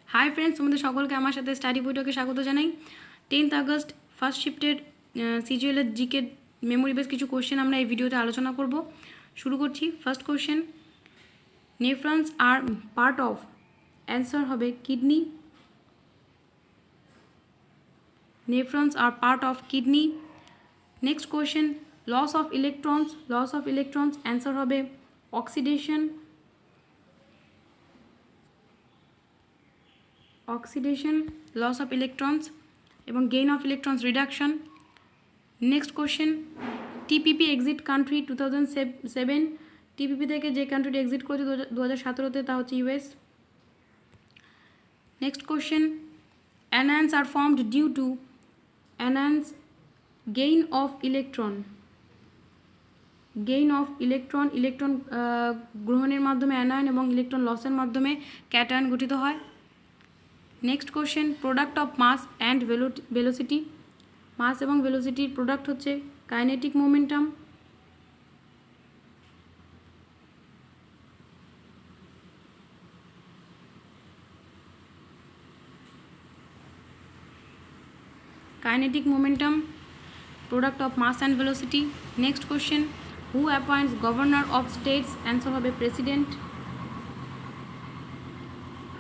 Hi friends, তোমাদের সকলকে আমার সাথে স্টাডি বৈঠকে স্বাগত জানাই। 10th আগস্ট ফার্স্ট শিফটের সিজিএলের জিকে মেমোরি বেস কিছু কোশ্চেন আমরা এই ভিডিওতে আলোচনা করব। শুরু করছি। First question, nephrons are part of, answer হবে kidney. Nephrons are part of kidney. Next question, loss of electrons, answer হবে অক্সিডেশন। লস অফ ইলেকট্রনস এবং gain of electrons reduction. Next question, TPP exit country 2007, TPP থেকে যে কান্ট্রিটি exit করেছে 2017-তে তা হচ্ছে US. Next question, anions are formed due to gain of electron electron গ্রহণের মাধ্যমে অ্যানায়ন এবং ইলেকট্রন লসের মাধ্যমে ক্যাটায়ন গঠিত হয়। Next question, product of mass and velocity, mass এবং ভেলোসিটির প্রোডাক্ট হচ্ছে kinetic momentum. Product of mass and velocity. Next question, who appoints governor of states, answer হবে প্রেসিডেন্ট।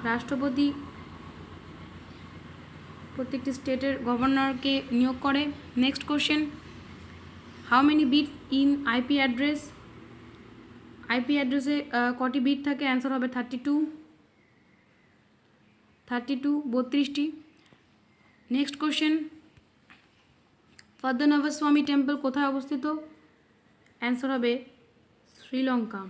রাষ্ট্রপতি প্রত্যেকটি স্টেটের গভর্নরকে নিয়োগ করে। Next question, how many bits in IP address, IP অ্যাড্রেসে কটি বিট থাকে, অ্যান্সার হবে 32, 32টি। নেক্সট কোশ্চেন, পদ্মনাভস্বামী টেম্পল কোথায় অবস্থিত, অ্যান্সার হবে শ্রীলঙ্কা।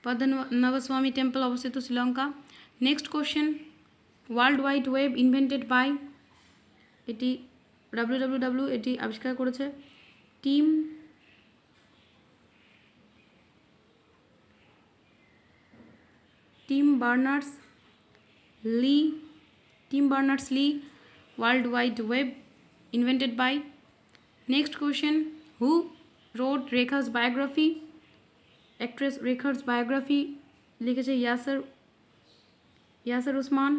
পদ্মনাভস্বামী টেম্পল অবস্থিত Sri Lanka. Next question, world wide web invented by, এটি www এটি আবিষ্কার করেছে Tim Berners Lee. World wide web invented by. Next question, who wrote Rekha's biography, actress রেখার বায়োগ্রাফি লিখেছে Yasser Usman.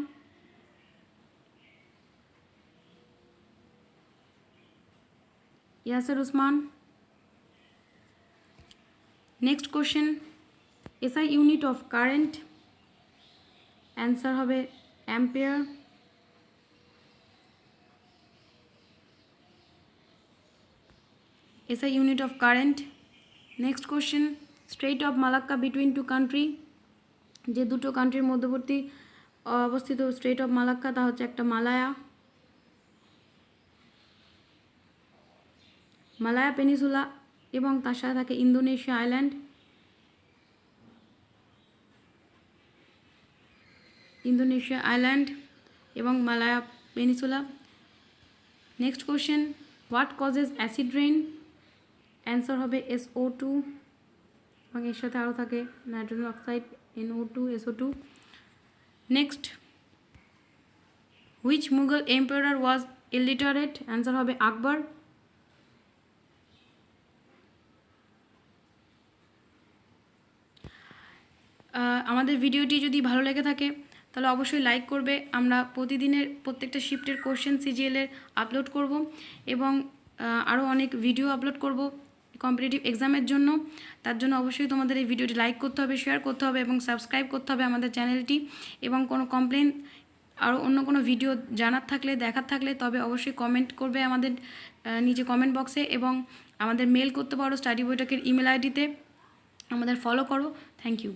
Next question, SI unit of current, answer হবে ampere. SI unit of current. Next question, strait of Malacca between two country, যে দুটো কান্ট্রির মধ্যবর্তী অবস্থিত straight of Malacca তা হচ্ছে একটা মালায়া পেনিসুলা এবং তার সাথে থাকে ইন্দোনেশিয়া আইল্যান্ড এবং Malaya peninsula. Next question, what causes acid rain, answer হবে SO2 এবং এর সাথে আরও থাকে nitrogen oxide NO2 SO2। Next, which Mughal empire was illiterate, answer হবে আকবর। আমাদের ভিডিওটি যদি ভালো লেগে থাকে তাহলে অবশ্যই লাইক করবে। আমরা প্রতিদিনের প্রত্যেকটা শিফটের কোশ্চেন সিজিএলের আপলোড করব এবং আরও অনেক ভিডিও আপলোড করব কম্পিটিটিভ এক্সামের জন্য। তার জন্য অবশ্যই তোমাদের এই ভিডিওটি লাইক করতে হবে, শেয়ার করতে হবে এবং সাবস্ক্রাইব করতে হবে আমাদের চ্যানেলটি। এবং কোনো কমপ্লেন আরও অন্য কোনো ভিডিও জানার থাকলে দেখার থাকলে তবে অবশ্যই কমেন্ট করবে আমাদের নিচে কমেন্ট বক্সে এবং আমাদের মেল করতে পারো স্টাডি বৈঠকের ইমেল আইডিতে। আমাদের ফলো করো। Thank you.